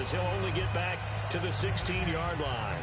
as he'll only get back to the 16-yard line.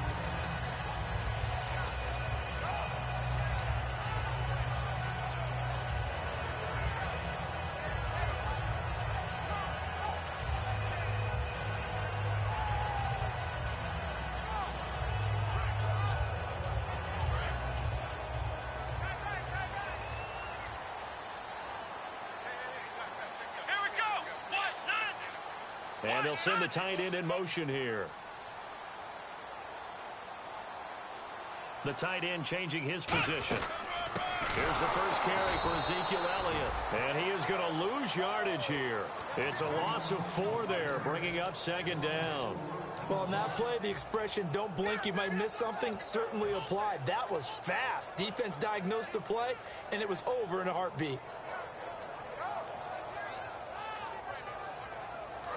And they'll send the tight end in motion here. The tight end changing his position. Here's the first carry for Ezekiel Elliott. And he is going to lose yardage here. It's a loss of 4 there, bringing up 2nd down. Well, on that play, the expression, don't blink, you might miss something, certainly applied. That was fast. Defense diagnosed the play, and it was over in a heartbeat.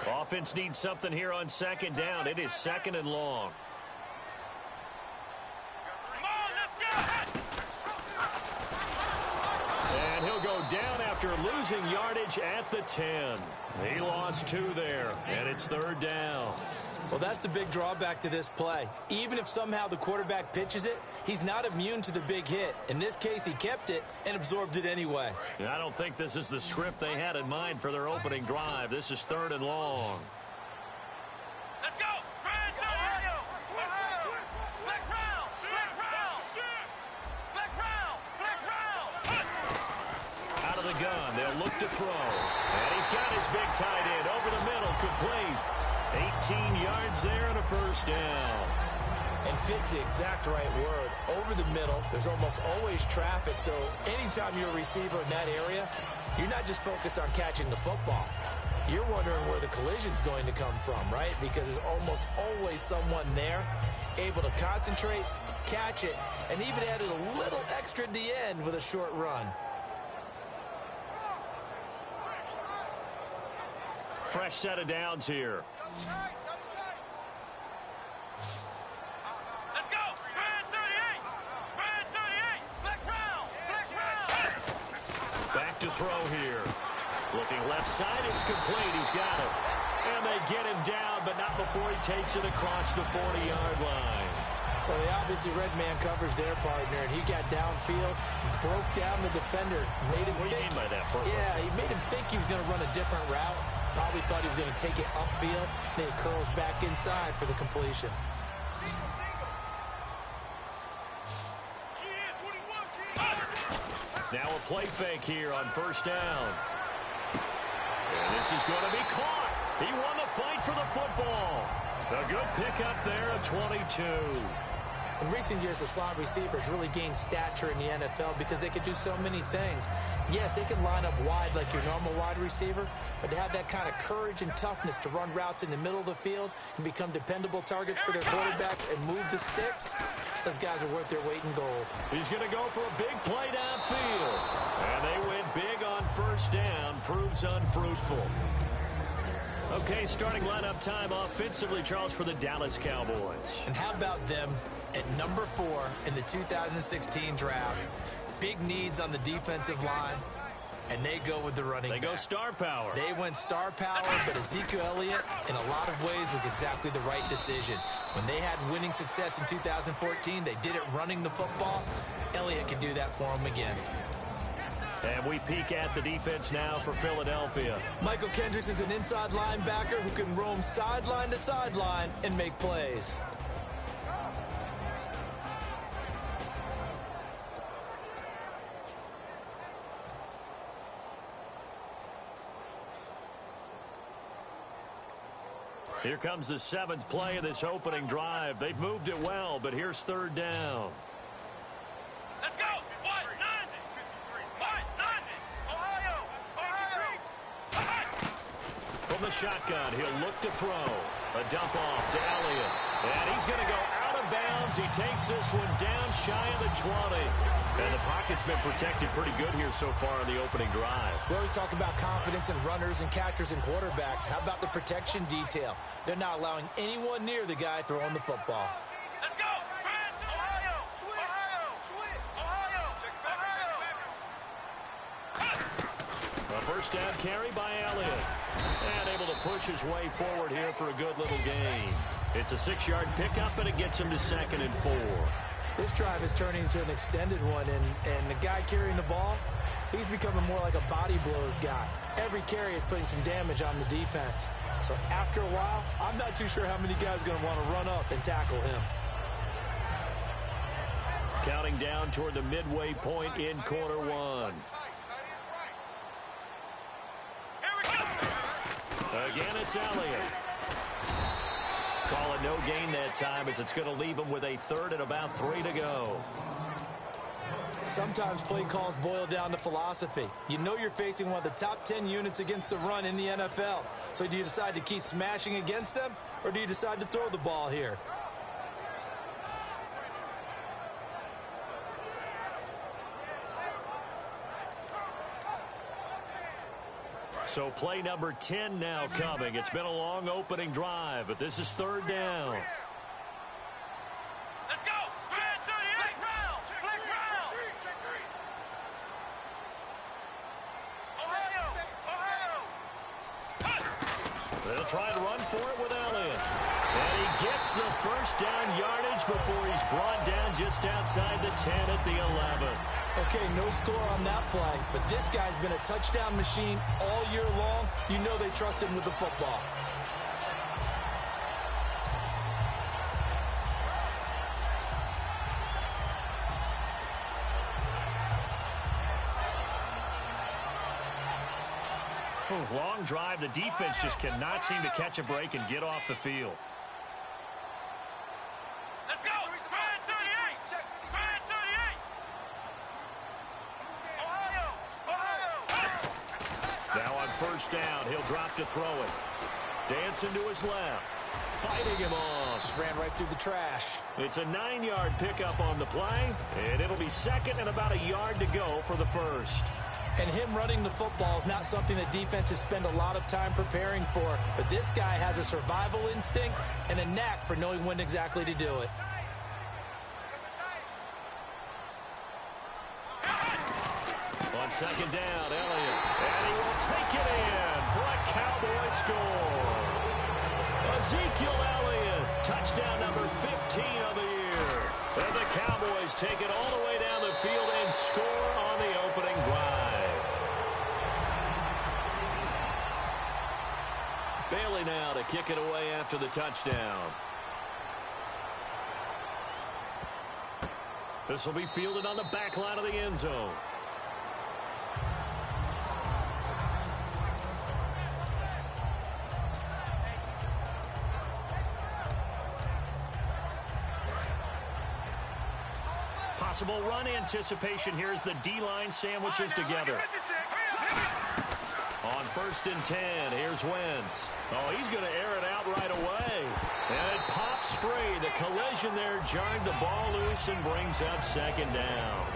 Offense needs something here on 2nd down. It is 2nd and long. And he'll go down after losing yardage at the 10. He lost 2 there, and it's 3rd down. Well, that's the big drawback to this play. Even if somehow the quarterback pitches it, he's not immune to the big hit. In this case, he kept it and absorbed it anyway. I don't think this is the script they had in mind for their opening drive. This is 3rd and long. Let's go! Ohio! Ohio! Flex round! Flex round! Flex round! Flex round! Out of the gun, they'll look to throw. And he's got his big tight end over the middle, complete. 18 yards there and a 1st down. And fit's the exact right word. Over the middle, there's almost always traffic, so anytime you're a receiver in that area, you're not just focused on catching the football. You're wondering where the collision's going to come from, right? Because there's almost always someone there able to concentrate, catch it, and even added a little extra at the end with a short run. Fresh set of downs here. Let's go! Brand 38! Brand 38! Flex round! Flex round! Back to throw here. Looking left side, it's complete. He's got it. And they get him down, but not before he takes it across the 40-yard line. Well, they obviously red man covers their partner, and he got downfield, broke down the defender, made him What do you mean by that, Bert? Yeah, he made him think he was going to run a different route. Probably thought he was going to take it upfield. Then he curls back inside for the completion. Now a play fake here on 1st down. And this is going to be caught. He won the fight for the football. A good pickup there at 22. In recent years, the slot receivers really gained stature in the NFL because they could do so many things. Yes, they can line up wide like your normal wide receiver, but to have that kind of courage and toughness to run routes in the middle of the field and become dependable targets for their quarterbacks and move the sticks, those guys are worth their weight in gold. He's going to go for a big play downfield. And they went big on 1st down, proves unfruitful. Okay, starting lineup time offensively, Charles, for the Dallas Cowboys. And how about them at number 4 in the 2016 draft? Big needs on the defensive line, and they go with the running back. They go star power. They went star power, but Ezekiel Elliott, in a lot of ways, was exactly the right decision. When they had winning success in 2014, they did it running the football. Elliott can do that for them again. And we peek at the defense now for Philadelphia. Michael Kendricks is an inside linebacker who can roam sideline to sideline and make plays. Here comes the 7th play of this opening drive. They've moved it well, but here's 3rd down. Let's go! What? 90! What? 90! Ohio! Ohio! From the shotgun, he'll look to throw. A dump off to Elliott. And he's going to go out of bounds. He takes this one down shy of the 20. And the pocket's been protected pretty good here so far in the opening drive. We always talk about confidence in runners and catchers and quarterbacks. How about the protection detail? They're not allowing anyone near the guy throwing the football. Let's go! Brand, Ohio! Ohio! Ohio! A first down carry by Elliott. And able to push his way forward here for a good little gain. It's a 6-yard pickup, and it gets him to 2nd and 4. This drive is turning into an extended one, and the guy carrying the ball, he's becoming more like a body blows guy. Every carry is putting some damage on the defense. So after a while, I'm not too sure how many guys are going to want to run up and tackle him. Counting down toward the midway point in quarter one. Again, it's Elliott. Call it no gain that time, as it's going to leave him with a 3rd and about 3 to go. Sometimes play calls boil down to philosophy. You know you're facing one of the top 10 units against the run in the NFL. So do you decide to keep smashing against them, or do you decide to throw the ball here? So play number 10 now coming. It's been a long opening drive, but this is 3rd down. Let's go. 38. Flex round. Ohio. They'll try and run for it with Elliott. And he gets the first down yardage before he's brought down just outside the 10 at the 11. Okay, no score on that play, but this guy's been a touchdown machine all year long. You know they trust him with the football. Long drive. The defense just cannot seem to catch a break and get off the field. Let's go. 38. 38. Ohio. Now on first down, he'll drop to throw it. Dancing to his left. Fighting him off. Just ran right through the trash. It's a 9-yard pickup on the play, and it'll be 2nd and about a yard to go for the first. And him running the football is not something that defenses spend a lot of time preparing for. But this guy has a survival instinct and a knack for knowing when exactly to do it. On 2nd down, Elliott. And he will take it in for a Cowboy score. Ezekiel Elliott, touchdown number 15 of the year. And the Cowboys take it all the way down the field and score on the opening drive. Bailey now to kick it away after the touchdown. This will be fielded on the back line of the end zone. Possible run anticipation here as the D-line sandwiches together. On 1st and 10, here's Wentz. Oh, he's going to air it out right away. And it pops free. The collision there jarred the ball loose and brings up 2nd down.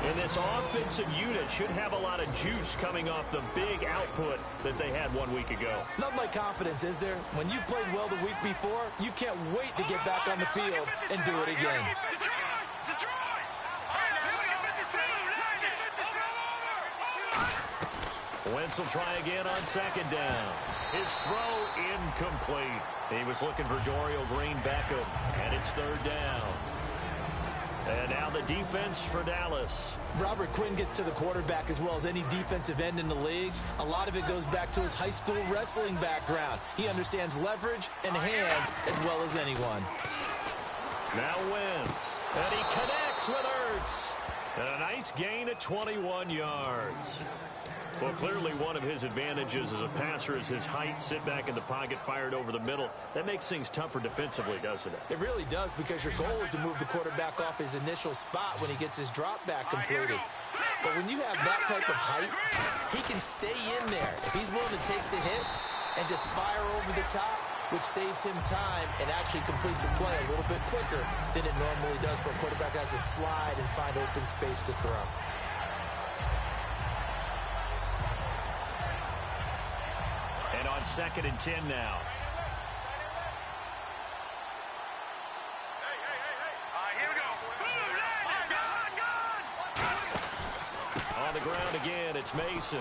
And this offensive unit should have a lot of juice coming off the big output that they had 1 week ago. Nothing like confidence, is there? When you've played well the week before, you can't wait to get back on the field and do it again. Wentz will try again on 2nd down. His throw incomplete. He was looking for Dorial Green-Beckham, and it's 3rd down. And now the defense for Dallas. Robert Quinn gets to the quarterback as well as any defensive end in the league. A lot of it goes back to his high school wrestling background. He understands leverage and hands as well as anyone. Now Wentz, and he connects with Ertz. And a nice gain at 21 yards. Well, clearly one of his advantages as a passer is his height. Sit back in the pocket, fired over the middle. That makes things tougher defensively, doesn't it? It really does, because your goal is to move the quarterback off his initial spot when he gets his drop back completed. But when you have that type of height, he can stay in there. If he's willing to take the hits and just fire over the top, which saves him time and actually completes a play a little bit quicker than it normally does for a quarterback that has to slide and find open space to throw. And on 2nd and 10 now. On the ground again at It's Mason.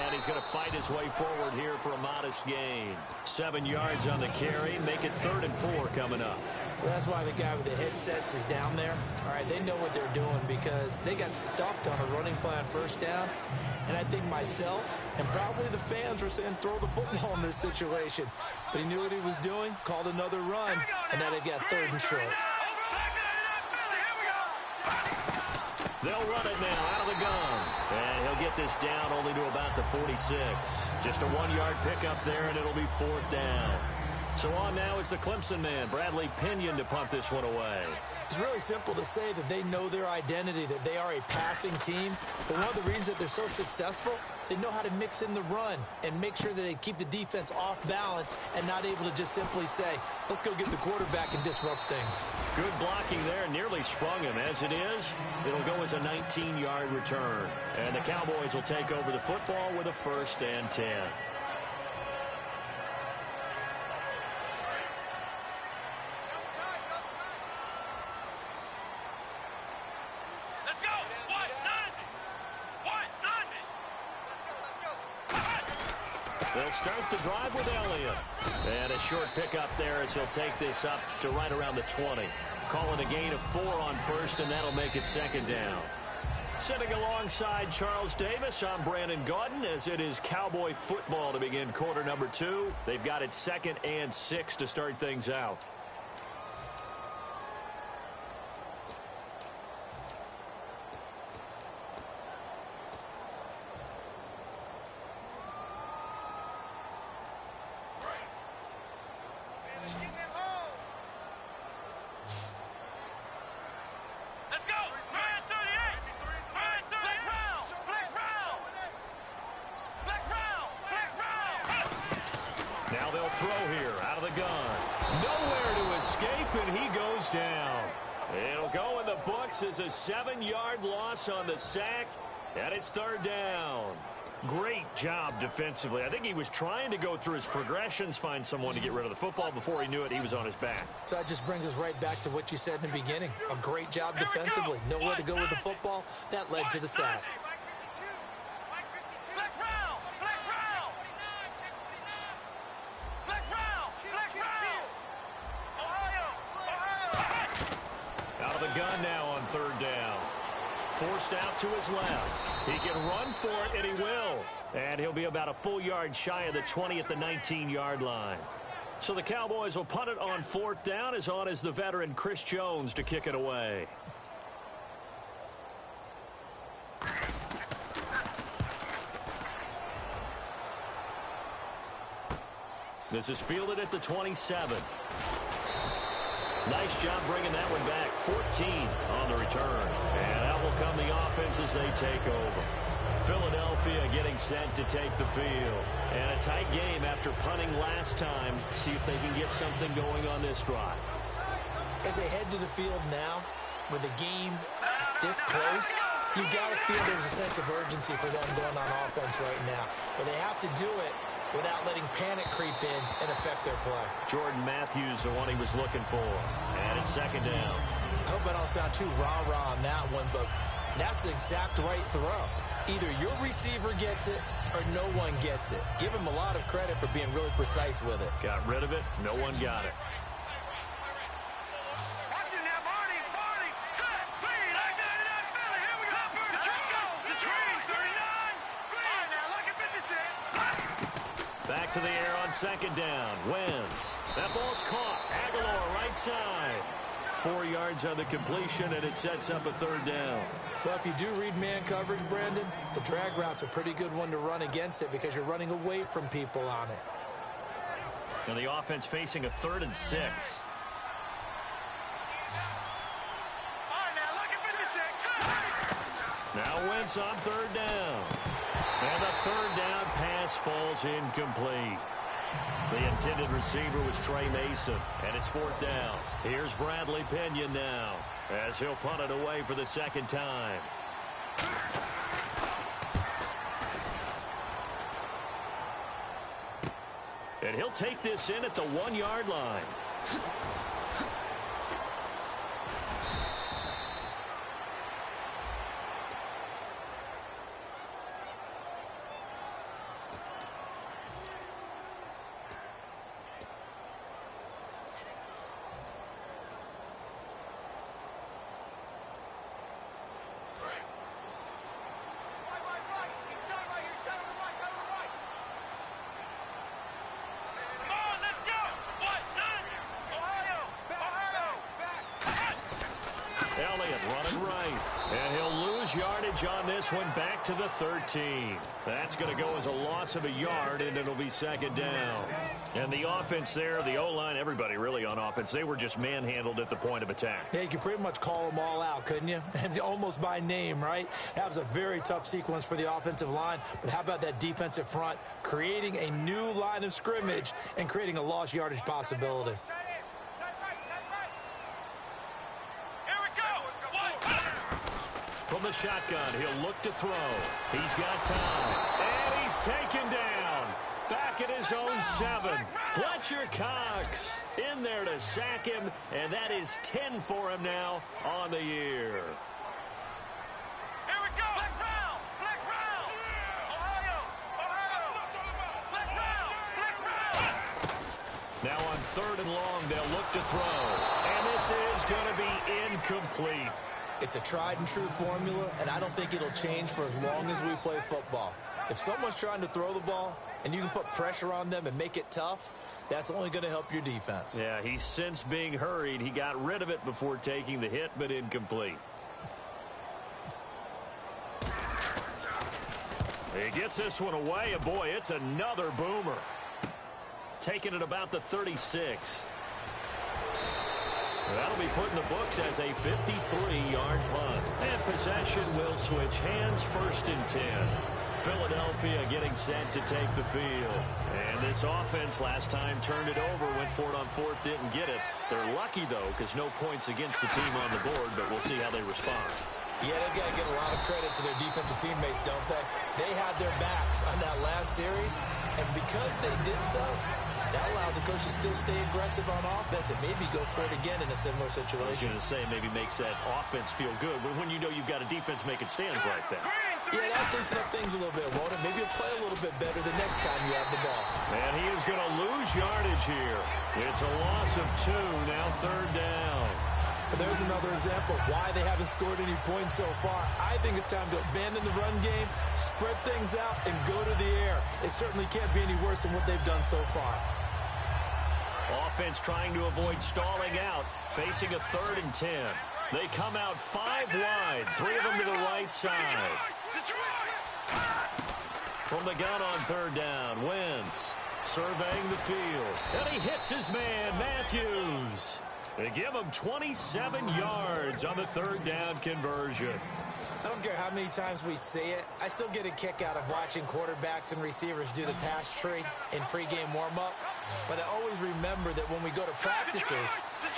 And he's going to fight his way forward here for a modest gain. 7 yards on the carry. Make it 3rd and 4 coming up. Well, that's why the guy with the headsets is down there. All right, they know what they're doing because they got stuffed on a running play on 1st down. And I think myself and probably the fans were saying throw the football in this situation. But he knew what he was doing, called another run, and now they've got 3rd and short. They'll run it now out of the gun. And he'll get this down only to about the 46. Just a 1-yard pickup there, and it'll be 4th down. So on now is the Clemson man, Bradley Pinion, to punt this one away. It's really simple to say that they know their identity, that they are a passing team. But one of the reasons that they're so successful, they know how to mix in the run and make sure that they keep the defense off balance and not able to just simply say, let's go get the quarterback and disrupt things. Good blocking there, nearly sprung him. As it is, it'll go as a 19-yard return. And the Cowboys will take over the football with a 1st and 10. They'll start the drive with Elliott. And a short pickup there as he'll take this up to right around the 20. Calling a gain of 4 on 1st, and that'll make it 2nd down. Sitting alongside Charles Davis, I'm Brandon Gaudin, as it is Cowboy football to begin quarter number 2. They've got it 2nd and 6 to start things out. Now they'll throw here out of the gun. Nowhere to escape, and he goes down. It'll go in the books as a 7-yard loss on the sack, and it's 3rd down. Great job defensively. I think he was trying to go through his progressions, find someone to get rid of the football. Before he knew it, he was on his back. So that just brings us right back to what you said in the beginning. A great job defensively. Nowhere to go with the football. That led to the sack. Out of the gun now on 3rd down. Forced out to his left. He can run for it, and he will. And he'll be about a full yard shy of the 20 at the 19-yard line. So the Cowboys will punt it on 4th down. As on is the veteran Chris Jones to kick it away. This is fielded at the 27. Nice job bringing that one back. 14 on the return. And out will come the offense as they take over. Philadelphia getting set to take the field. And a tight game after punting last time. See if they can get something going on this drive. As they head to the field now, with the game this close, you've got to feel there's a sense of urgency for them going on offense right now. But they have to do it without letting panic creep in and affect their play. Jordan Matthews, the one he was looking for. And it's 2nd down. I hope I don't sound too rah-rah on that one, but that's the exact right throw. Either your receiver gets it or no one gets it. Give him a lot of credit for being really precise with it. Got rid of it. No one got it. Back to the air on 2nd down. Wentz. That ball's caught. Aguilar right side. 4 yards on the completion, and it sets up a 3rd down. Well, if you do read man coverage, Brandon, the drag route's a pretty good one to run against it because you're running away from people on it. And the offense facing a 3rd and 6. Now Wentz on 3rd down. And the 3rd down pass falls incomplete. The intended receiver was Trey Mason, and it's 4th down. Here's Bradley Pinion now, as he'll punt it away for the 2nd time. And he'll take this in at the 1-yard line. Elliott running right. And he'll lose yardage on this one back to the 13. That's going to go as a loss of a yard, and it'll be second down. And the offense there, the O-line, everybody really on offense, they were just manhandled at the point of attack. Yeah, you could pretty much call them all out, couldn't you? And almost by name, right? That was a very tough sequence for the offensive line. But how about that defensive front creating a new line of scrimmage and creating a lost yardage possibility? From the shotgun, he'll look to throw. He's got time. And he's taken down. Back at his own 7. Fletcher Cox in there to sack him. And that is 10 for him now on the year. Here we go. Flex round. Flex round. Ohio. Flex round. Flex round. Now on 3rd and long, they'll look to throw. And this is going to be incomplete. It's a tried-and-true formula, and I don't think it'll change for as long as we play football. If someone's trying to throw the ball and you can put pressure on them and make it tough, that's only going to help your defense. Yeah, he's since being hurried. He got rid of it before taking the hit, but incomplete. He gets this one away, and boy, it's another boomer. Taking it about the 36. That'll be put in the books as a 53-yard punt. And possession will switch hands, 1st and 10. Philadelphia getting set to take the field. And this offense last time turned it over, went for it on 4th, didn't get it. They're lucky, though, because no points against the team on the board, but we'll see how they respond. Yeah, they've got to give a lot of credit to their defensive teammates, don't they? They had their backs on that last series, and because they did so, that allows the coach to still stay aggressive on offense and maybe go for it again in a similar situation. I was going to say maybe makes that offense feel good, but when you know you've got a defense making stands like that. Yeah, that'll loosen up things a little bit, won't it? Maybe you'll play a little bit better the next time you have the ball. And he is going to lose yardage here. It's a loss of 2, now 3rd down. There's another example of why they haven't scored any points so far. I think it's time to abandon the run game, spread things out, and go to the air. It certainly can't be any worse than what they've done so far. Offense trying to avoid stalling out, facing a 3rd and 10. They come out 5 wide, 3 of them to the right side. From the gun on 3rd down, Wentz surveying the field. And he hits his man, Matthews. They give him 27 yards on the 3rd down conversion. I don't care how many times we see it. I still get a kick out of watching quarterbacks and receivers do the pass tree in pregame warm-up. But I always remember that when we go to practices,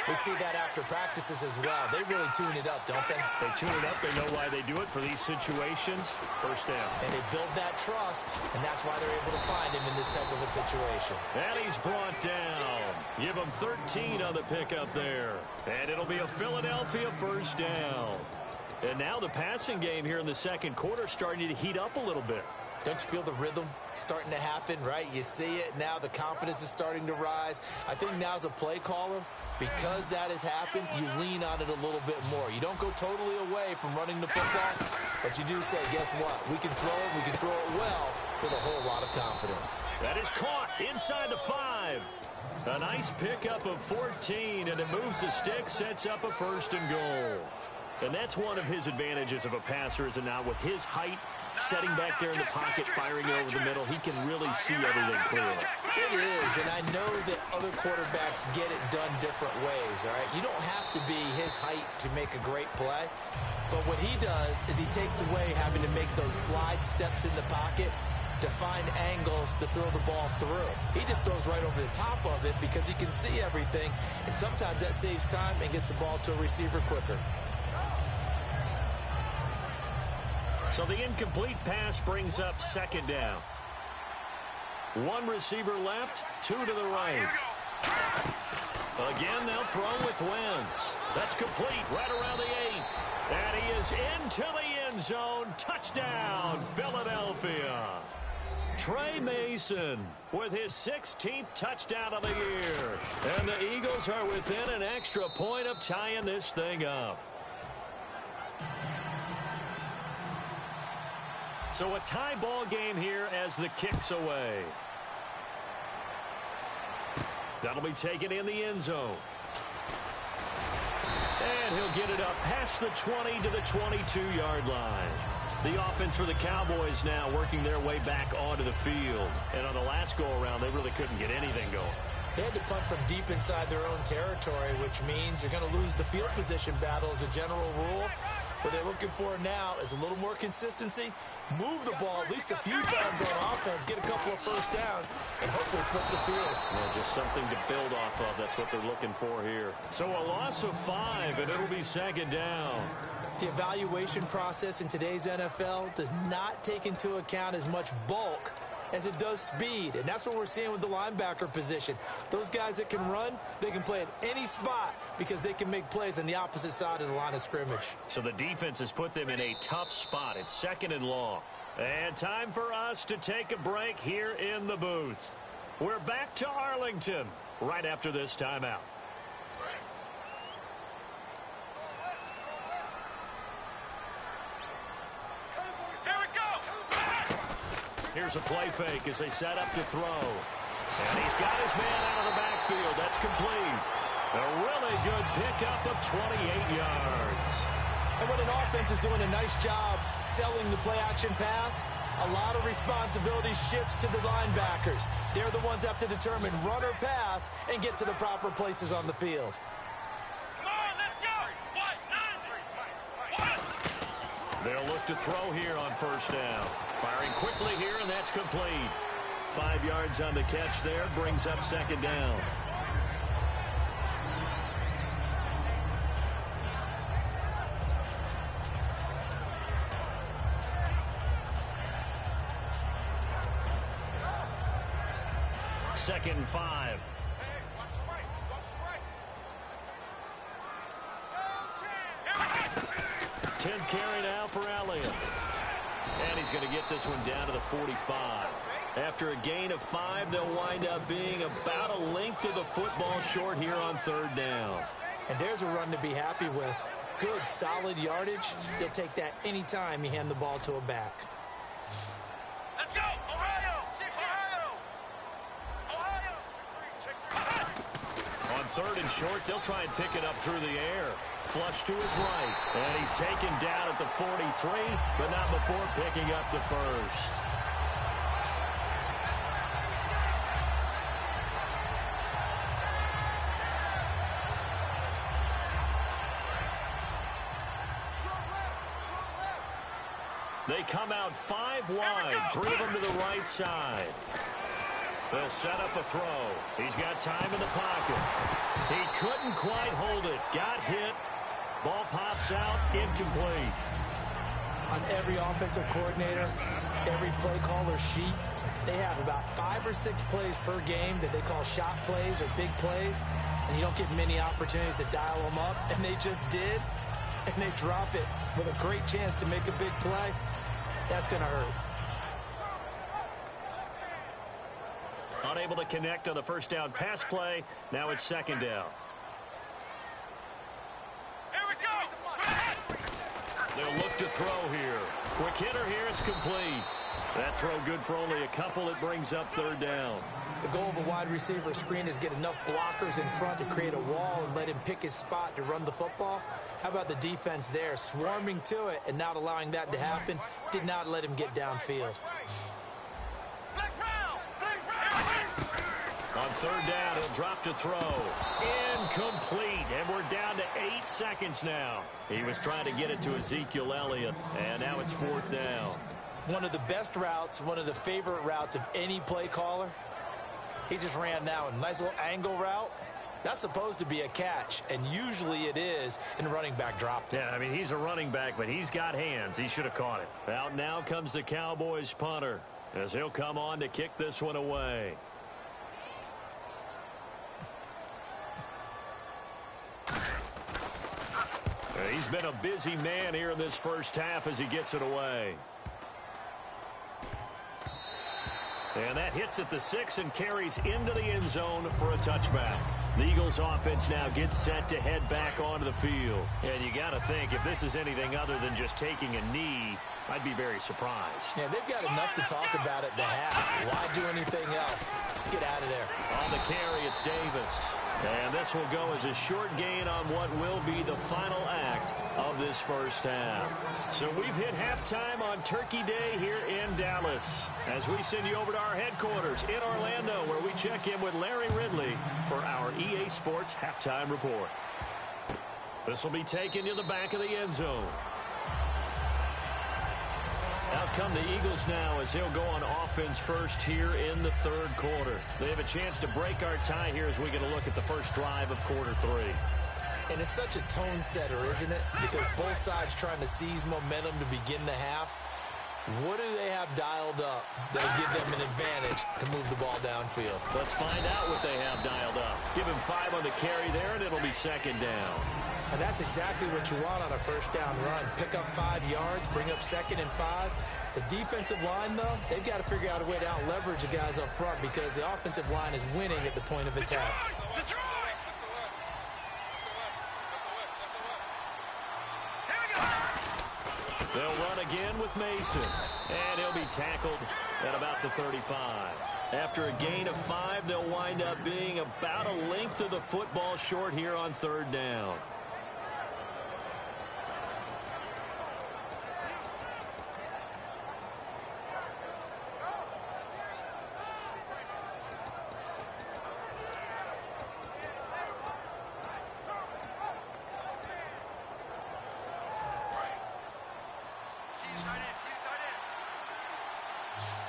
we see that after practices as well. They really tune it up, don't they? They tune it up. They know why they do it for these situations. 1st down. And they build that trust, and that's why they're able to find him in this type of a situation. And he's brought down. Give him 13 on the pickup there. And it'll be a Philadelphia 1st down. And now the passing game here in the 2nd quarter starting to heat up a little bit. Don't you feel the rhythm starting to happen, right? You see it now. The confidence is starting to rise. I think now as a play caller, because that has happened, you lean on it a little bit more. You don't go totally away from running the football, but you do say, guess what? We can throw it. We can throw it well with a whole lot of confidence. That is caught inside the 5. A nice pickup of 14, and it moves the stick, sets up a 1st and goal. And that's one of his advantages of a passer, is it not? With his height, setting back there in the pocket, firing it over the middle, he can really see everything clearly. It is, and I know that other quarterbacks get it done different ways, all right? You don't have to be his height to make a great play, but what he does is he takes away having to make those slide steps in the pocket to find angles to throw the ball through. He just throws right over the top of it because he can see everything, and sometimes that saves time and gets the ball to a receiver quicker. So the incomplete pass brings up 2nd down. 1 receiver left, 2 to the right. Again, they'll throw with Wentz. That's complete right around the 8. And he is into the end zone. Touchdown, Philadelphia. Trey Mason with his 16th touchdown of the year. And the Eagles are within an extra point of tying this thing up. So a tie ball game here as the kick's away. That'll be taken in the end zone. And he'll get it up past the 20 to the 22-yard line. The offense for the Cowboys now working their way back onto the field. And on the last go-around, they really couldn't get anything going. They had to punt from deep inside their own territory, which means you're going to lose the field position battle as a general rule. What they're looking for now is a little more consistency, move the ball at least a few times on offense, get a couple of first downs, and hopefully flip the field. Yeah, just something to build off of. That's what they're looking for here. So a loss of 5, and it'll be second down. The evaluation process in today's NFL does not take into account as much bulk as it does speed, and that's what we're seeing with the linebacker position. Those guys that can run, they can play at any spot because they can make plays on the opposite side of the line of scrimmage. So the defense has put them in a tough spot. It's second and long. And time for us to take a break here in the booth. We're back to Arlington right after this timeout. Here's a play fake as they set up to throw. And he's got his man out of the backfield. That's complete. A really good pickup of 28 yards. And when an offense is doing a nice job selling the play-action pass, a lot of responsibility shifts to the linebackers. They're the ones that have to determine run or pass and get to the proper places on the field. They'll look to throw here on first down. Firing quickly here, and that's complete. 5 yards on the catch there, brings up second down. Second and 5. 10th carry now for Elliott. And he's going to get this one down to the 45. After a gain of 5, they'll wind up being about a length of the football short here on third down. And there's a run to be happy with. Good, solid yardage. They'll take that anytime you hand the ball to a back. Let's go, Ohio! On third and short, they'll try and pick it up through the air. Flush to his right. And he's taken down at the 43, but not before picking up the first. They come out 5 wide, 3 of them to the right side. They'll set up a throw. He's got time in the pocket. He couldn't quite hold it. Got hit. Ball pops out, incomplete. On every offensive coordinator, every play caller sheet, they have about 5 or 6 plays per game that they call shot plays or big plays, and you don't get many opportunities to dial them up, and they just did, and they drop it with a great chance to make a big play. That's going to hurt. Unable to connect on the first down pass play. Now it's second down. They'll look to throw here. Quick hitter here. It's complete. That throw good for only a couple. It brings up third down. The goal of a wide receiver screen is get enough blockers in front to create a wall and let him pick his spot to run the football. How about the defense there, swarming to it and not allowing that to happen? Did not let him get downfield. On third down, he'll drop to throw. Incomplete, and we're down to 8 seconds now. He was trying to get it to Ezekiel Elliott, and now it's fourth down. One of the best routes, one of the favorite routes of any play caller. He just ran now a nice little angle route. That's supposed to be a catch, and usually it is, and the running back dropped it. Yeah, I mean, he's a running back, but he's got hands. He should have caught it. Out now comes the Cowboys punter, as he'll come on to kick this one away. He's been a busy man here in this first half as he gets it away. And that hits at the 6 and carries into the end zone for a touchback. The Eagles offense now gets set to head back onto the field. And you got to think, if this is anything other than just taking a knee, I'd be very surprised. Yeah, they've got enough to talk about at the half. Why do anything else? Just get out of there. On the carry, it's Davis. And this will go as a short gain on what will be the final act of this first half. So we've hit halftime on Turkey Day here in Dallas, as we send you over to our headquarters in Orlando, where we check in with Larry Ridley for our EA Sports Halftime Report. This will be taken to the back of the end zone. Out come the Eagles now as they'll go on offense first here in the third quarter. They have a chance to break our tie here as we get a look at the first drive of quarter three. And it's such a tone setter, isn't it? Because both sides trying to seize momentum to begin the half. What do they have dialed up that'll give them an advantage to move the ball downfield? Let's find out what they have dialed up. Give him 5 on the carry there, and it'll be second down. And that's exactly what you want on a first down run. Pick up 5 yards, bring up 2nd and 5. The defensive line, though, they've got to figure out a way to out-leverage the guys up front because the offensive line is winning at the point of attack. They'll run again with Mason, and he'll be tackled at about the 35. After a gain of 5, they'll wind up being about a length of the football short here on third down.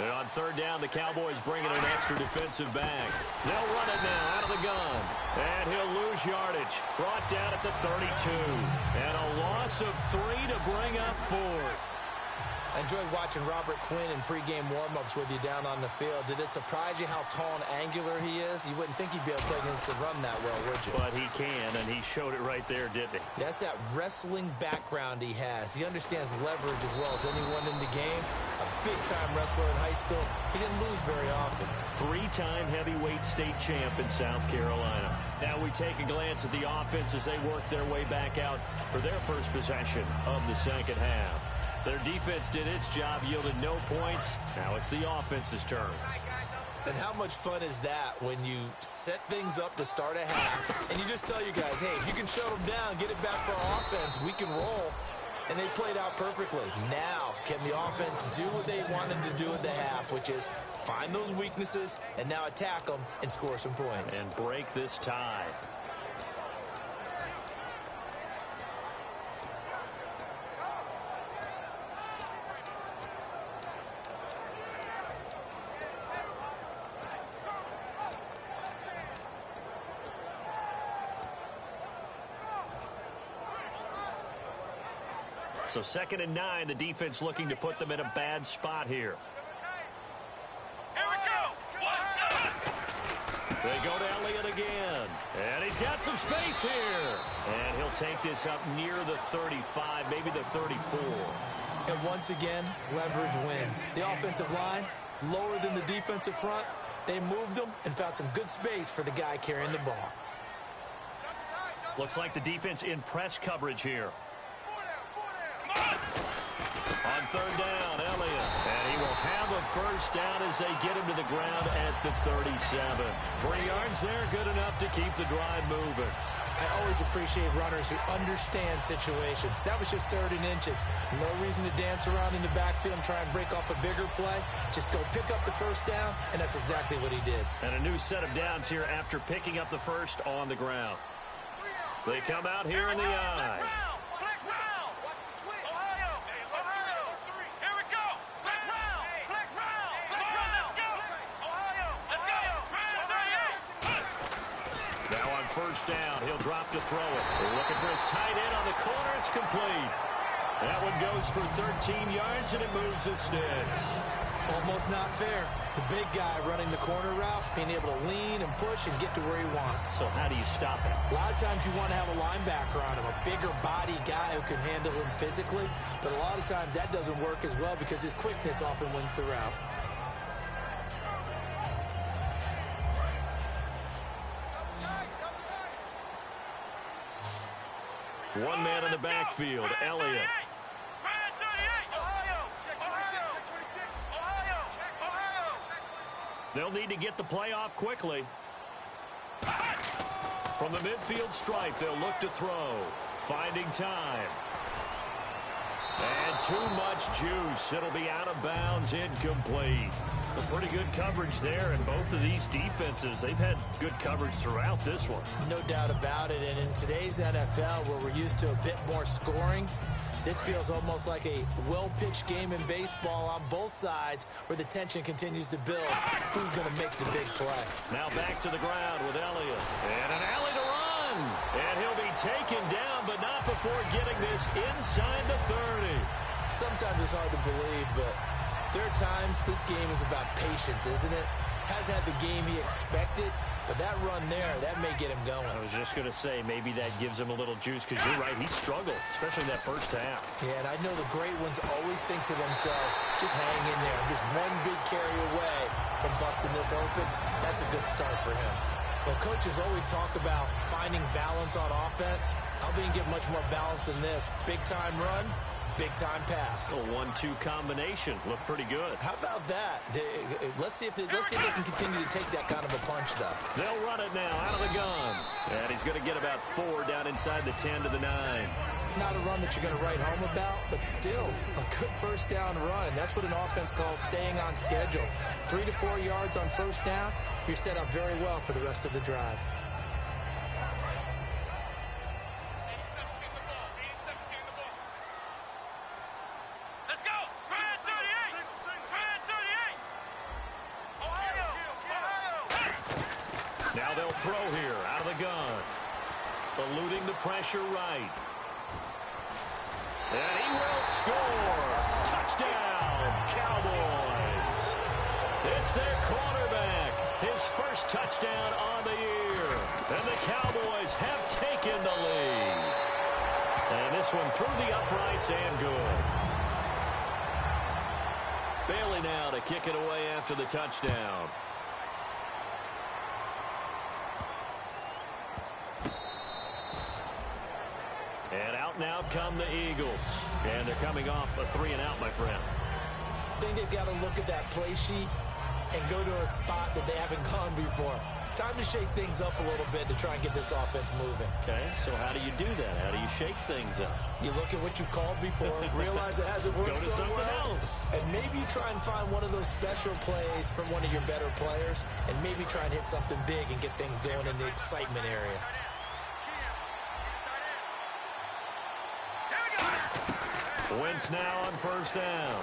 And on third down, the Cowboys bring in an extra defensive back. They'll run it now out of the gun. And he'll lose yardage. Brought down at the 32. And a loss of 3 to bring up 4. I enjoyed watching Robert Quinn in pregame warm-ups with you down on the field. Did it surprise you how tall and angular he is? You wouldn't think he'd be able to play against the run that well, would you? But he can, and he showed it right there, didn't he? That's that wrestling background he has. He understands leverage as well as anyone in the game. A big-time wrestler in high school. He didn't lose very often. 3-time heavyweight state champ in South Carolina. Now we take a glance at the offense as they work their way back out for their first possession of the second half. Their defense did its job, yielded no points. Now it's the offense's turn. And how much fun is that when you set things up to start a half and you just tell you guys, hey, if you can shut them down, get it back for our offense, we can roll. And they played out perfectly. Now, can the offense do what they wanted to do at the half, which is find those weaknesses and now attack them and score some points. And break this tie. So 2nd and 9, the defense looking to put them in a bad spot here. Here we go. They go to Elliott again. And he's got some space here. And he'll take this up near the 35, maybe the 34. And once again, leverage wins. The offensive line, lower than the defensive front. They moved them and found some good space for the guy carrying the ball. Looks like the defense in press coverage here. On third down, Elliott. And he will have a first down as they get him to the ground at the 37. 3 yards there, good enough to keep the drive moving. I always appreciate runners who understand situations. That was just 3rd and inches. No reason to dance around in the backfield and try and break off a bigger play. Just go pick up the first down, and that's exactly what he did. And a new set of downs here after picking up the first on the ground. They come out here in the eye. First down, he'll drop to throw it. They're looking for his tight end on the corner. It's complete. That one goes for 13 yards, and it moves the sticks. Almost not fair. The big guy running the corner route, being able to lean and push and get to where he wants. So how do you stop it? A lot of times you want to have a linebacker on him, a bigger body guy who can handle him physically. But a lot of times that doesn't work as well because his quickness often wins the route. One man in the backfield, Elliott. They'll need to get the play off quickly. From the midfield stripe, they'll look to throw. Finding time. And too much juice. It'll be out of bounds, incomplete. A pretty good coverage there, and both of these defenses, they've had good coverage throughout this one. No doubt about it, and in today's NFL, where we're used to a bit more scoring, this feels almost like a well-pitched game in baseball on both sides where the tension continues to build. Who's going to make the big play? Now back to the ground with Elliott. And an alley to run. And he'll be taken down, but not before getting this inside the 30. Sometimes it's hard to believe, but there are times this game is about patience, isn't it? Has had the game he expected, but that run there, that may get him going. I was just going to say, maybe that gives him a little juice, because you're right, he struggled, especially in that first half. Yeah, and I know the great ones always think to themselves, just hang in there. I'm just one big carry away from busting this open. That's a good start for him. Well, coaches always talk about finding balance on offense. How they can get much more balance than this? Big-time run, big-time pass. A 1-2 combination. Looked pretty good. How about that? Let's see if they can continue to take that kind of a punch, though. They'll run it now out of the gun. And he's going to get about 4 down inside the 10 to the 9. Not a run that you're going to write home about, but still a good first down run. That's what an offense calls staying on schedule. 3 to 4 yards on first down. You're set up very well for the rest of the drive. Now they'll throw here out of the gun. Eluding the pressure right. And he will score. Touchdown, Cowboys. It's their quarterback. His first touchdown on the year. And the Cowboys have taken the lead. And this one through the uprights and good. Bailey now to kick it away after the touchdown. And out and out come the Eagles. And they're coming off a 3-and-out, my friend. I think they've got to look at that play sheet and go to a spot that they haven't gone before. Time to shake things up a little bit to try and get this offense moving. Okay, so how do you do that? How do you shake things up? You look at what you've called before, realize it hasn't worked Go to so something well, else. and maybe try and find one of those special plays from one of your better players, and maybe try and hit something big and get things going in the excitement area. Wentz now on first down.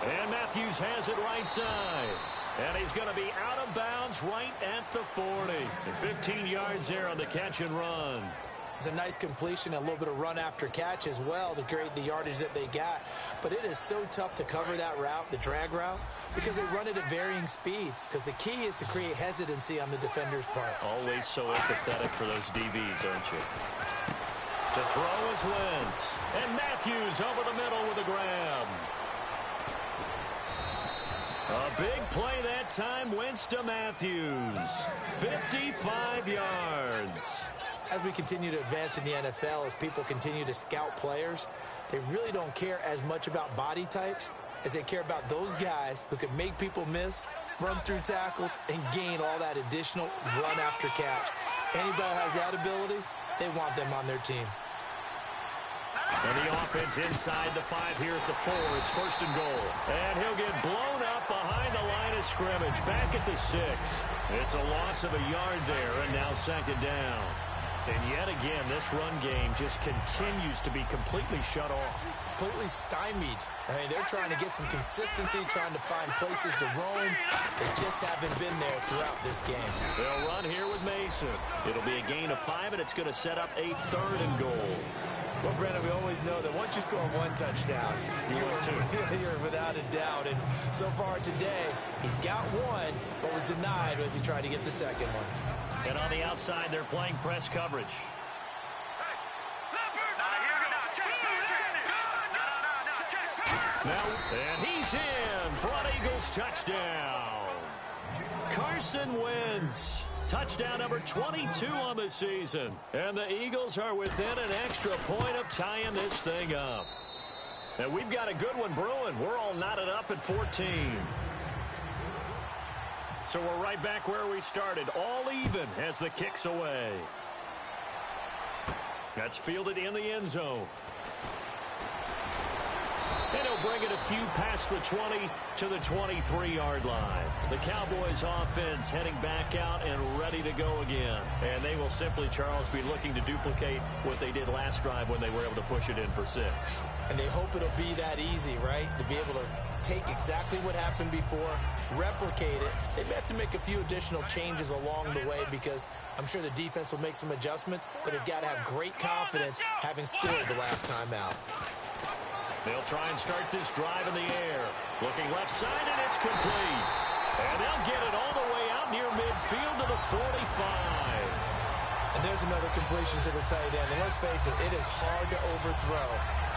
And Matthews has it right side. And he's going to be out of bounds right at the 40. And 15 yards there on the catch and run. It's a nice completion, a little bit of run after catch as well to create the yardage that they got. But it is so tough to cover that route, the drag route, because they run it at varying speeds. Because the key is to create hesitancy on the defender's part. Always so empathetic for those DBs, aren't you? To throw is Wentz. And Matthews over the middle with a grab. A big play that time, Wentz to Matthews. 55 yards. As we continue to advance in the NFL, as people continue to scout players, they really don't care as much about body types as they care about those guys who can make people miss, run through tackles, and gain all that additional run after catch. Anybody who has that ability, they want them on their team. And the offense inside the 5 here at the 4. It's first and goal. And he'll get blown up behind the line of scrimmage. Back at the 6. It's a loss of a yard there, and now second down. And yet again, this run game just continues to be completely shut off. Completely stymied. I mean, they're trying to get some consistency, trying to find places to roam. They just haven't been there throughout this game. They'll run here with Mason. It'll be a gain of 5, and it's going to set up a 3rd and goal. Well, Brandon, we always know that once you score one touchdown, you're without a doubt. And so far today, he's got one, but was denied as he tried to get the second one. And on the outside, they're playing press coverage. Now, and he's in for an Eagles touchdown. Carson Wentz Touchdown number 22 on the season. And the Eagles are within an extra point of tying this thing up. And we've got a good one brewing. We're all knotted up at 14. So we're right back where we started. All even as the kick's away. That's fielded in the end zone. And he'll bring it a few past the 20 to the 23-yard line. The Cowboys offense heading back out and ready to go again. And they will simply, Charles, be looking to duplicate what they did last drive when they were able to push it in for 6. And they hope it'll be that easy, right? To be able to take exactly what happened before, replicate it. They may have to make a few additional changes along the way because I'm sure the defense will make some adjustments, but they've got to have great confidence having scored the last time out. They'll try and start this drive in the air. Looking left side, and it's complete. And they'll get it all the way out near midfield to the 45. And there's another completion to the tight end. And let's face it, it is hard to overthrow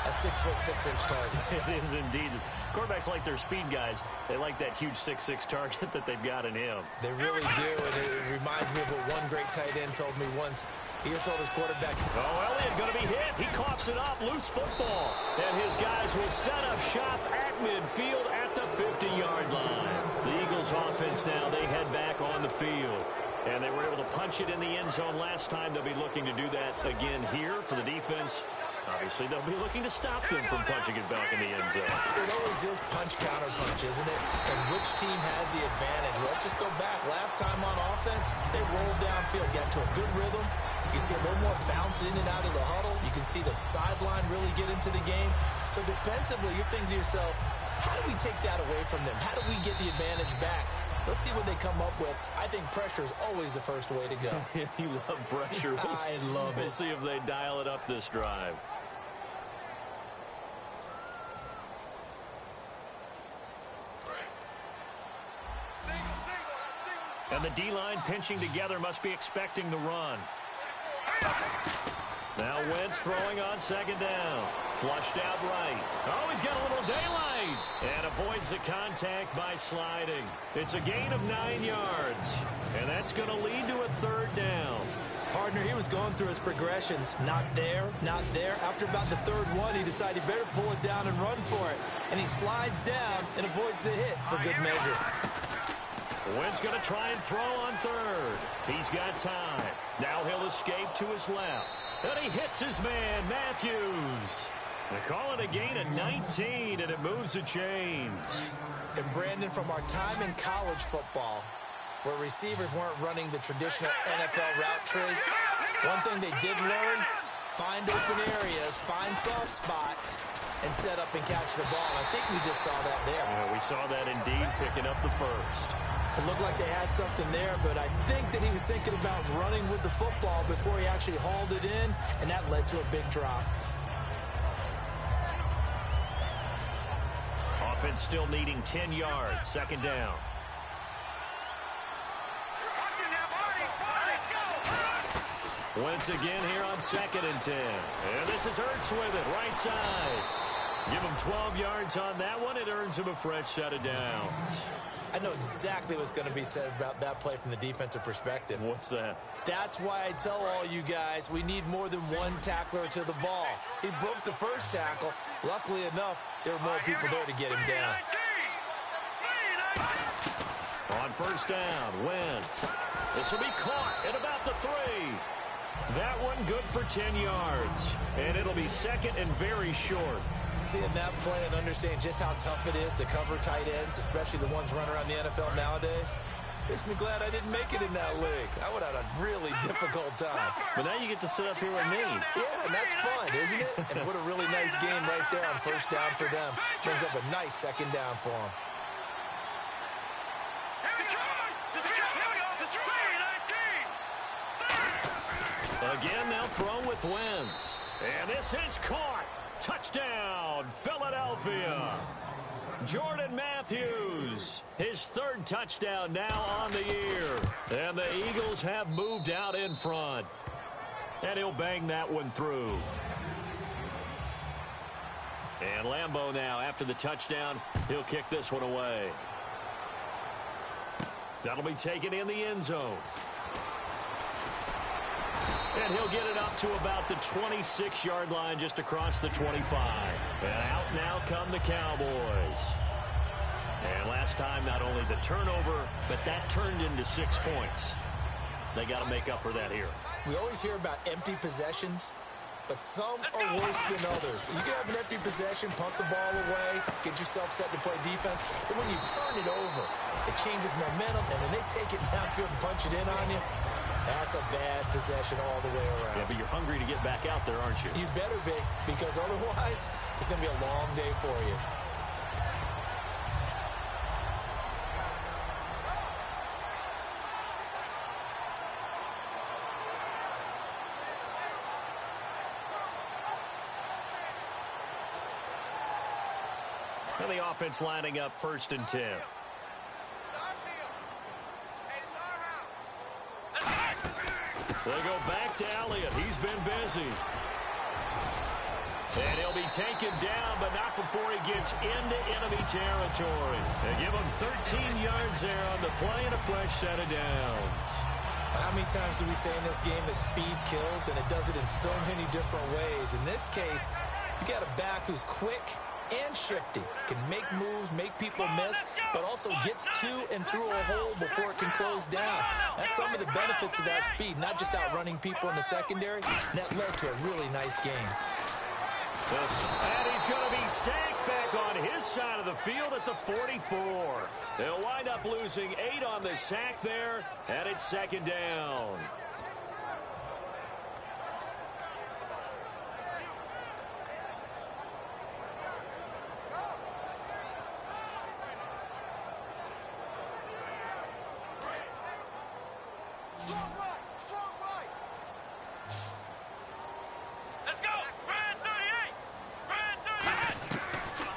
a 6'6" target. It is indeed. Quarterbacks like their speed guys. They like that huge 6'6" target that they've got in him. They really do, and it reminds me of what one great tight end told me once. He had told his quarterback, "Oh, Elliott going to be hit. He coughs it up. Loose football." And his guys will set up shop at midfield at the 50-yard line. The Eagles offense now, they head back on the field. And they were able to punch it in the end zone last time. They'll be looking to do that again here for the defense. Obviously, they'll be looking to stop them from punching it back in the end zone. It always is punch-counter-punch, isn't it? And which team has the advantage? Let's just go back. Last time on offense, they rolled downfield, got into a good rhythm. You can see a little more bounce in and out of the huddle. You can see the sideline really get into the game. So defensively, you're thinking to yourself, how do we take that away from them? How do we get the advantage back? Let's see what they come up with. I think pressure is always the first way to go. You love pressure. I love it. We'll see if they dial it up this drive. And the D-line pinching together must be expecting the run. Now Wentz throwing on second down. Flushed out right. Oh, he's got a little daylight. And avoids the contact by sliding. It's a gain of 9 yards. And that's going to lead to a third down. Partner, he was going through his progressions. Not there, not there. After about the third one, he decided he better pull it down and run for it. And he slides down and avoids the hit for good measure. Wentz going to try and throw on third. He's got time. Now he'll escape to his left. And he hits his man, Matthews. They call it a gain of 19, and it moves the chains. And Brandon, from our time in college football, where receivers weren't running the traditional NFL route tree, one thing they did learn, find open areas, find soft spots, and set up and catch the ball. I think we just saw that there. Yeah, we saw that indeed, picking up the first. It looked like they had something there, but I think that he was thinking about running with the football before he actually hauled it in, and that led to a big drop. Offense still needing 10 yards, second down. Once again here on 2nd and 10. And this is Ertz with it, right side. Give him 12 yards on that one. It earns him a fresh set of downs. I know exactly what's going to be said about that play from the defensive perspective. What's that? That's why I tell all you guys we need more than one tackler to the ball. He broke the first tackle. Luckily enough, there were more people there to get him down. On first down, Wentz. This will be caught at about the 3. That one good for 10 yards. And it'll be second and very short. Seeing that play and understanding just how tough it is to cover tight ends, especially the ones running around the NFL nowadays, makes me glad I didn't make it in that league. I would have had a really difficult time. But now you get to sit up here with me. Yeah, and that's fun, isn't it? And what a really nice game right there on first down for them. Brings up a nice second down for them. Again, they'll throw with Wentz. And this is caught. Touchdown, Philadelphia. Jordan Matthews, his 3rd touchdown now on the year. And the Eagles have moved out in front. And he'll bang that one through. And Lambeau now, after the touchdown, he'll kick this one away. That'll be taken in the end zone. And he'll get it up to about the 26-yard line just across the 25. And out now come the Cowboys. And last time, not only the turnover, but that turned into 6 points. They got to make up for that here. We always hear about empty possessions, but some are worse than others. You can have an empty possession, punt the ball away, get yourself set to play defense, but when you turn it over, it changes momentum, and when they take it downfield and punch it in on you, that's a bad possession all the way around. Yeah, but you're hungry to get back out there, aren't you? You better be, because otherwise, it's going to be a long day for you. And the offense lining up 1st and 10. They go back to Elliott. He's been busy. And he'll be taken down, but not before he gets into enemy territory. They give him 13 yards there on the play and a fresh set of downs. How many times do we say in this game that speed kills, and it does it in so many different ways? In this case, you got a back who's quick and shifty, can make moves, make people miss, but also gets to and through a hole before it can close down. That's some of the benefits of that speed, not just outrunning people in the secondary. And that led to a really nice game. And he's going to be sacked back on his side of the field at the 44. They'll wind up losing 8 on the sack there, and it's 2nd down.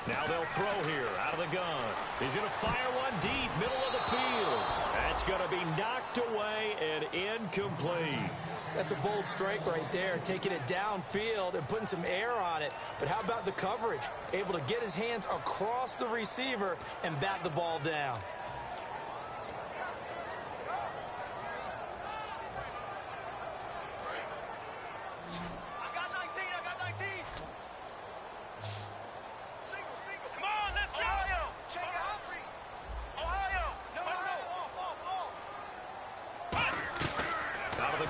Now they'll throw here out of the gun. He's going to fire one deep, middle of the field. That's going to be knocked away and incomplete. That's a bold strike right there, taking it downfield and putting some air on it. But how about the coverage? Able to get his hands across the receiver and bat the ball down.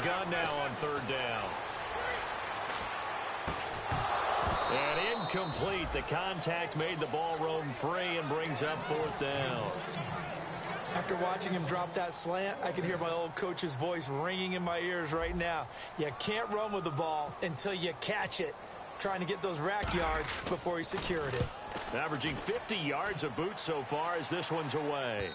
Gun now on 3rd down. And incomplete. The contact made the ball roam free and brings up 4th down. After watching him drop that slant, I can hear my old coach's voice ringing in my ears right now. You can't run with the ball until you catch it. Trying to get those rack yards before he secured it. Averaging 50 yards a boot so far as this one's away.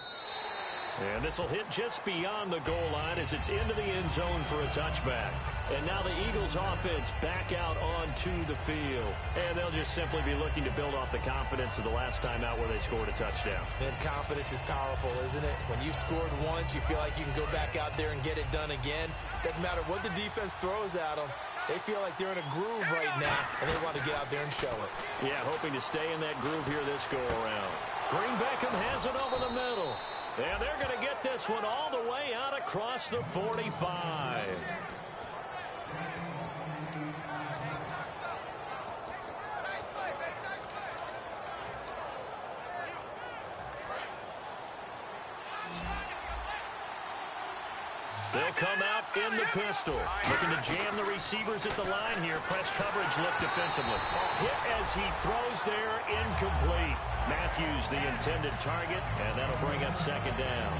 And this will hit just beyond the goal line as it's into the end zone for a touchback. And now the Eagles offense back out onto the field. And they'll just simply be looking to build off the confidence of the last time out where they scored a touchdown. And confidence is powerful, isn't it? When you've scored once, you feel like you can go back out there and get it done again. Doesn't matter what the defense throws at them. They feel like they're in a groove right now, and they want to get out there and show it. Yeah, hoping to stay in that groove here this go-around. Green Beckham has it over the middle. And they're going to get this one all the way out across the 45. They'll come out in the pistol. Looking to jam the receivers at the line here. Press coverage look defensively. Hit as he throws there, incomplete. Matthews the intended target, and that'll bring up 2nd down.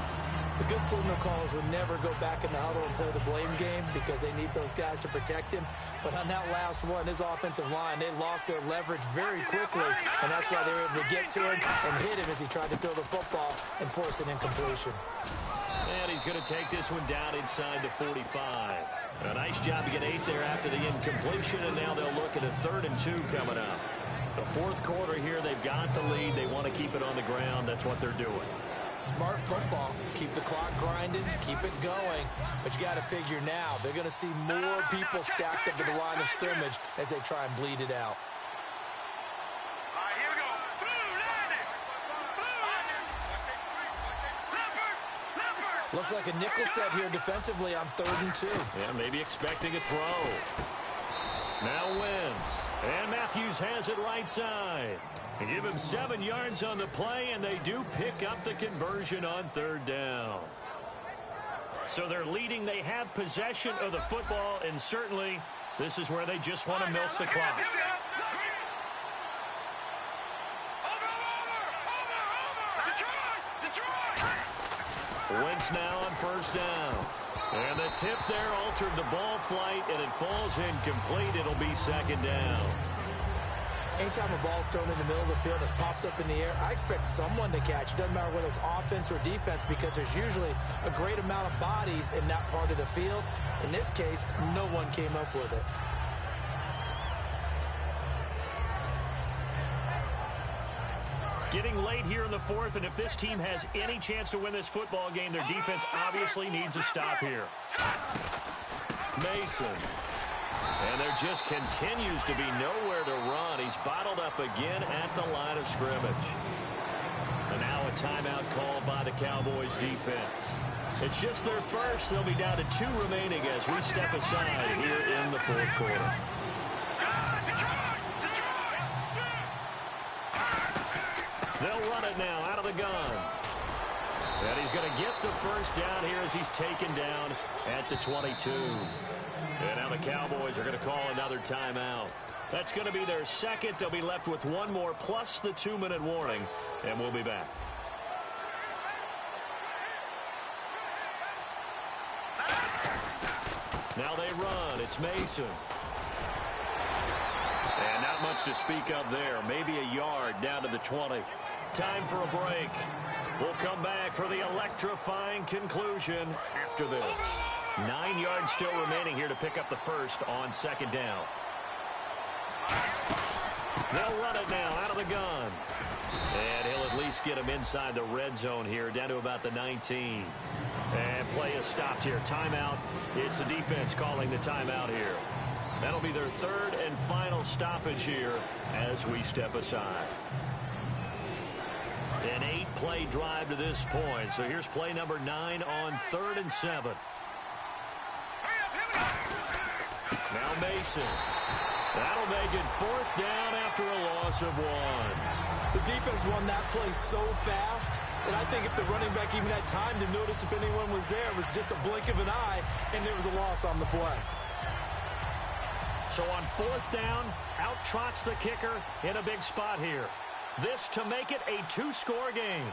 The good signal callers would never go back in the huddle and play the blame game because they need those guys to protect him. But on that last one, his offensive line, they lost their leverage very quickly, and that's why they were able to get to him and hit him as he tried to throw the football and force an incompletion. And he's going to take this one down inside the 45. A nice job to get 8 there after the incompletion, and now they'll look at a 3rd and 2 coming up. The 4th quarter here, they've got the lead. They want to keep it on the ground. That's what they're doing. Smart football. Keep the clock grinding, keep it going. But you got to figure now, they're going to see more people stacked up to the line of scrimmage as they try and bleed it out. Looks like a nickel set here defensively on 3rd and 2. Yeah, maybe expecting a throw. Now Wentz. And Matthews has it right side. They give him 7 yards on the play, and they do pick up the conversion on 3rd down. So they're leading. They have possession of the football, and certainly this is where they just want to milk the clock. Wentz now on 1st down. And the tip there altered the ball flight, and it falls incomplete. It'll be 2nd down. Anytime a ball's thrown in the middle of the field and it's popped up in the air, I expect someone to catch. It doesn't matter whether it's offense or defense, because there's usually a great amount of bodies in that part of the field. In this case, no one came up with it. Getting late here in the 4th, and if this team has any chance to win this football game, their defense obviously needs a stop here. Mason. And there just continues to be nowhere to run. He's bottled up again at the line of scrimmage. And now a timeout called by the Cowboys defense. It's just their first. They'll be down to 2 remaining as we step aside here in the 4th quarter. They'll run it now out of the gun. And he's going to get the 1st down here as he's taken down at the 22. And now the Cowboys are going to call another timeout. That's going to be their 2nd. They'll be left with 1 more plus the 2-minute warning. And we'll be back. Now they run. It's Mason. And not much to speak of there. Maybe a yard down to the 20. Time for a break. We'll come back for the electrifying conclusion after this. 9 yards still remaining here to pick up the 1st on 2nd down. They'll run it now out of the gun. And he'll at least get him inside the red zone here, down to about the 19. And play is stopped here. Timeout. It's the defense calling the timeout here. That'll be their 3rd and final stoppage here as we step aside. An 8-play drive to this point. So here's play number 9 on 3rd and 7. Now Mason. That'll make it 4th down after a loss of 1. The defense won that play so fast that I think if the running back even had time to notice if anyone was there, it was just a blink of an eye, and there was a loss on the play. So on 4th down, out trots the kicker in a big spot here. This to make it a 2-score game.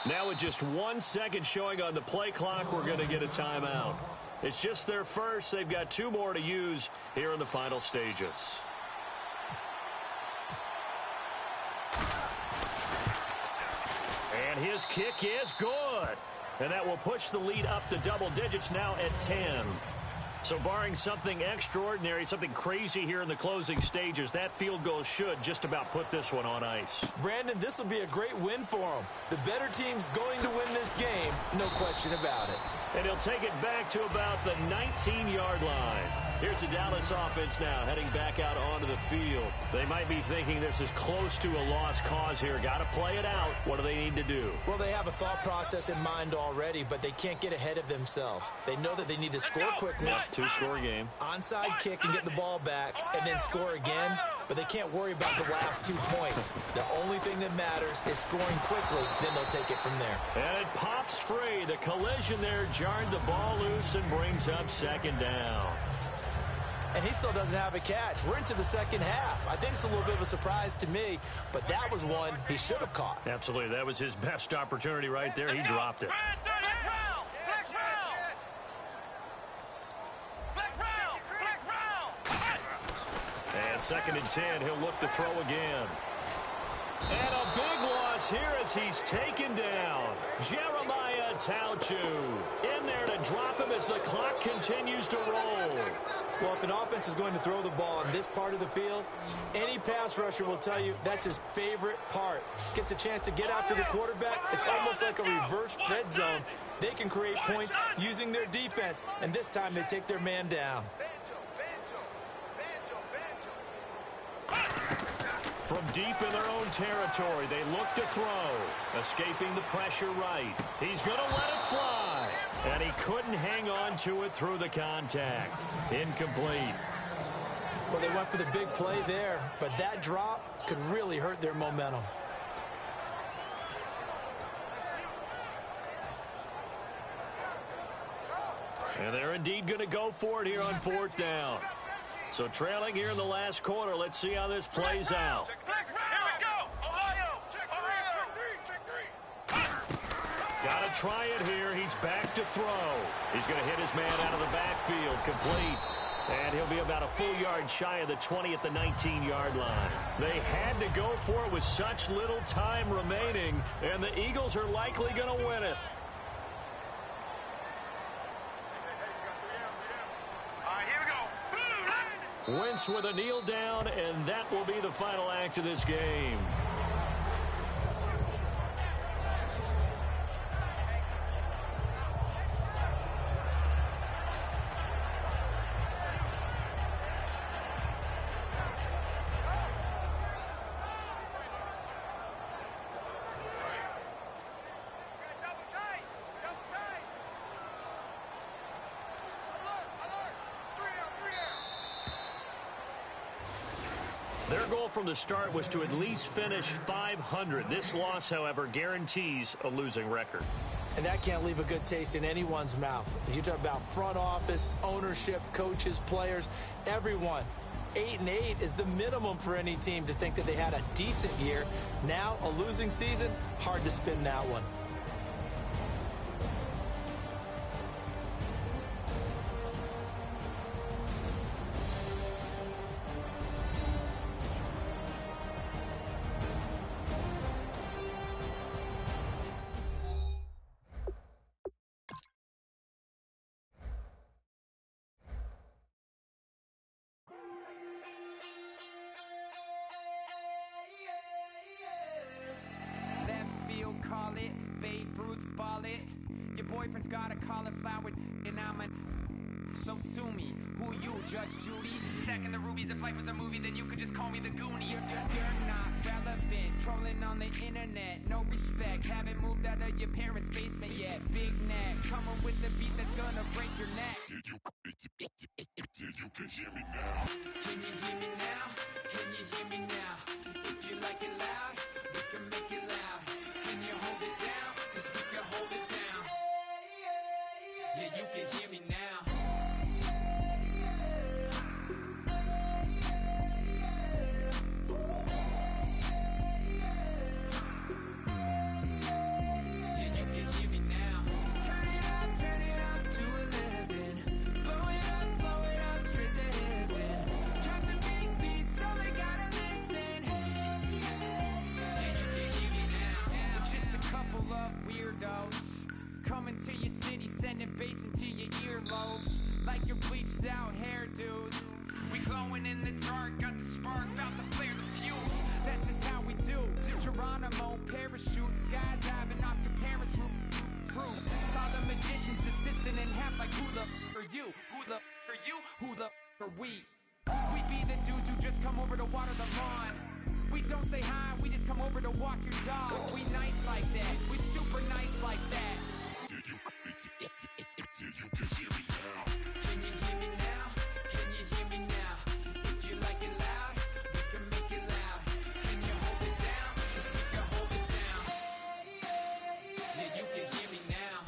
Now with just 1 second showing on the play clock, we're going to get a timeout. It's just their first. They've got 2 more to use here in the final stages. And his kick is good. And that will push the lead up to double digits now at 10. So barring something extraordinary, something crazy here in the closing stages, that field goal should just about put this one on ice. Brandon, this will be a great win for them. The better team's going to win this game, no question about it. And he'll take it back to about the 19-yard line. Here's the Dallas offense now heading back out onto the field. They might be thinking this is close to a lost cause here. Got to play it out. What do they need to do? Well, they have a thought process in mind already, but they can't get ahead of themselves. They know that they need to score quickly. Yep, 2-score game. Onside kick and get the ball back and then score again, but they can't worry about the last 2 points. The only thing that matters is scoring quickly, then they'll take it from there. And it pops free. The collision there jarred the ball loose and brings up 2nd down. And he still doesn't have a catch. We're into the 2nd half. I think it's a little bit of a surprise to me, but that was one he should have caught. Absolutely. That was his best opportunity right there. He dropped it. And 2nd and 10. He'll look to throw again. And a big loss here as he's taken down. Jeremiah Tauchu in there to drop him as the clock continues to roll. Well, if an offense is going to throw the ball on this part of the field, any pass rusher will tell you that's his favorite part. Gets a chance to get after the quarterback. It's almost like a reverse red zone. They can create points using their defense, and this time they take their man down. From deep in their own territory, they look to throw. Escaping the pressure right. He's going to let it fly. And he couldn't hang on to it through the contact. Incomplete. Well, they went for the big play there, but that drop could really hurt their momentum. And they're indeed going to go for it here on 4th down. So trailing here in the last quarter, let's see how this plays out. Got to try it here. He's back to throw. He's going to hit his man out of the backfield. Complete. And he'll be about a full yard shy of the 20 at the 19-yard line. They had to go for it with such little time remaining, and the Eagles are likely going to win it. Wentz with a kneel down, and that will be the final act of this game. Their goal from the start was to at least finish 500. This loss, however, guarantees a losing record. And that can't leave a good taste in anyone's mouth. You talk about front office, ownership, coaches, players, everyone. 8-8 is the minimum for any team to think that they had a decent year. Now, a losing season, hard to spin that one. Call it, Babe Ruth ball it. Your boyfriend's got a cauliflower and I'm a... So sue me, who you, Judge Judy? Stacking the rubies, if life was a movie, then you could just call me the Goonies. You're not relevant, trolling on the internet, no respect. Haven't moved out of your parents' basement yet. Big neck, coming with the beat that's gonna break your neck. You can hear me now. Can you hear me now? Can you hear me now? If you like it loud, we can make it loud. Can you hold it down? 'Cause we can hold it down. Yeah, you can hear me now. Coming to your city, sending bass into your earlobes, like your bleached out hairdos. We glowing in the dark, got the spark, about to flare the fuse. That's just how we do. To Geronimo, parachute, skydiving off your parents' roof. Saw the magician's assistant in half, like who the are you? Who the are you? Who the are we? We be the dudes who just come over to water the lawn. We don't say hi, we just come over to walk your dog. We nice like that, we super nice like that. You can hear me now. Can you hear me now? Can you hear me now? If you like it loud, we can make it loud. Can you hold it down? 'Cause we can hold it down. Yeah, you can hear me now.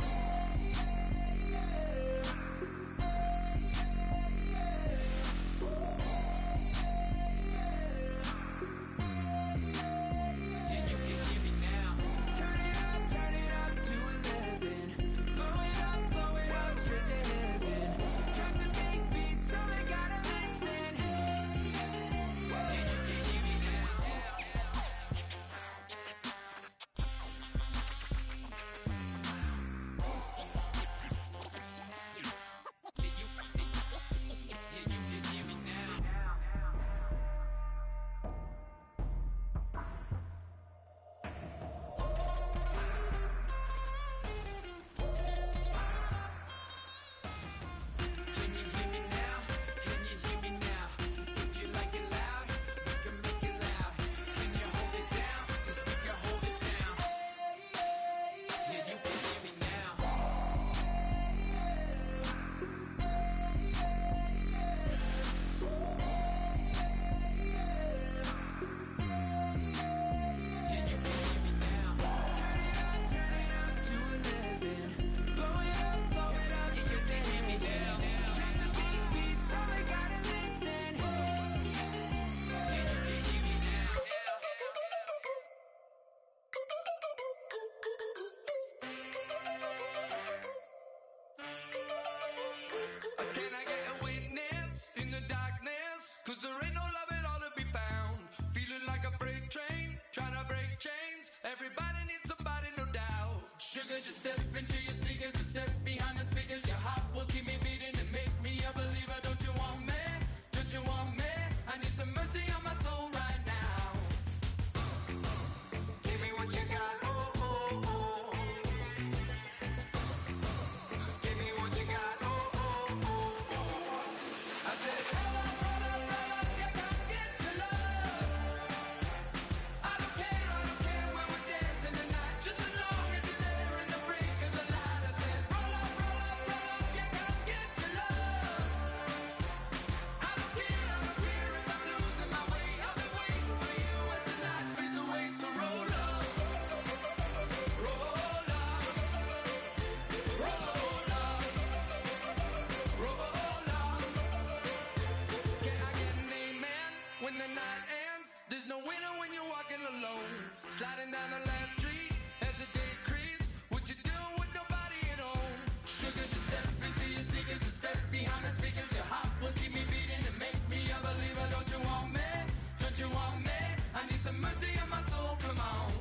Yeah, you can hear me now. Turn it up to 11. just step into your sneakers and step behind the speakers. Your heart will keep me beating and make me a believer. Don't you want me? Don't you want me? I need some mercy on my soul right now. Give me what you got, oh, oh, oh. Give me what you got, oh, oh, oh, oh. I said, roll up, yeah, come get your love. I don't care when we're dancing tonight, just as long as you're there in the break of the light. I said, roll up, yeah, come get your love. I don't care if I'm losing my way. I'll be waiting for you as the night fades away. So roll up, roll up, roll up, roll up. Can I get an amen when the night ends? There's no winner when you're walking alone. Sliding down the last street as the day creeps. What you doing with nobody at home? Sugar, just step into your sneakers and step behind the speakers. Your heart will keep me beating and make me a believer. Don't you want me? Don't you want me? I need some mercy on my soul. Come on.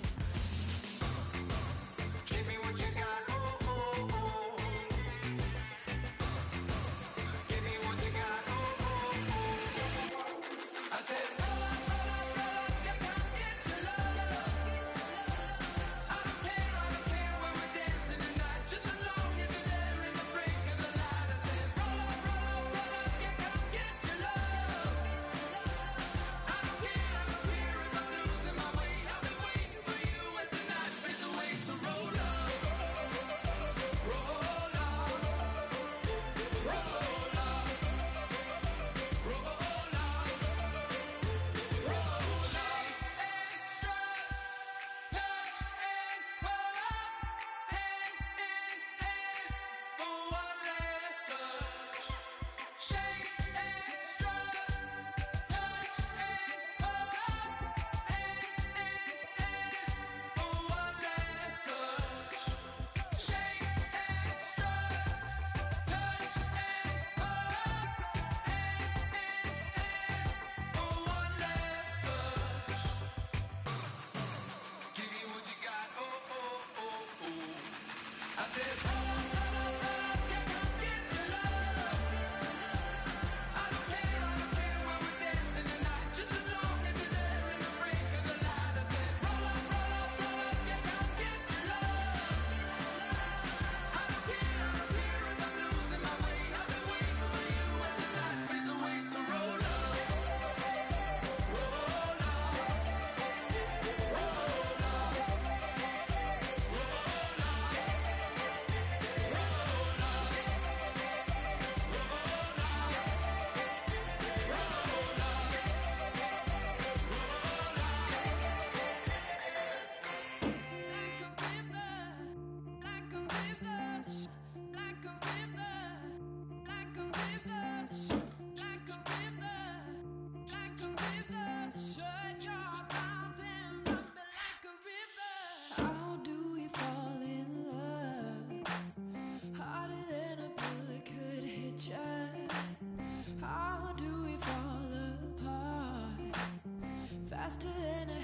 Give me what you got. Oh, oh, oh. Give me what you got. Oh, oh, oh. I said, roll up, yeah, come get your love. I don't care when we're dancing tonight, just as long as you're there in the break of the light. I said, roll up, yeah, come get your love. I don't care if I'm losing my way. I'll be waiting for you as the night fades away. So roll up, roll up, roll up, roll up. Extra touch and pull up, hand in hand for one last touch. Shake extra touch and pull up, hand in hand for one last touch. Shake extra touch and pull up, hand in hand for one last touch. Give me what you got, oh, oh, oh, oh. I said, roll up, yeah, come get your love. I don't care when we're dancing tonight, just as long as you're there in the break of the light. I said, roll up, yeah, come get your love. I don't care if I'm losing my way. I'll be waiting for you as the night fades away. So roll up, roll up, roll up, roll up, roll up. How do we fall in love? Harder than a bullet could hit ya. How do we fall apart? Faster than a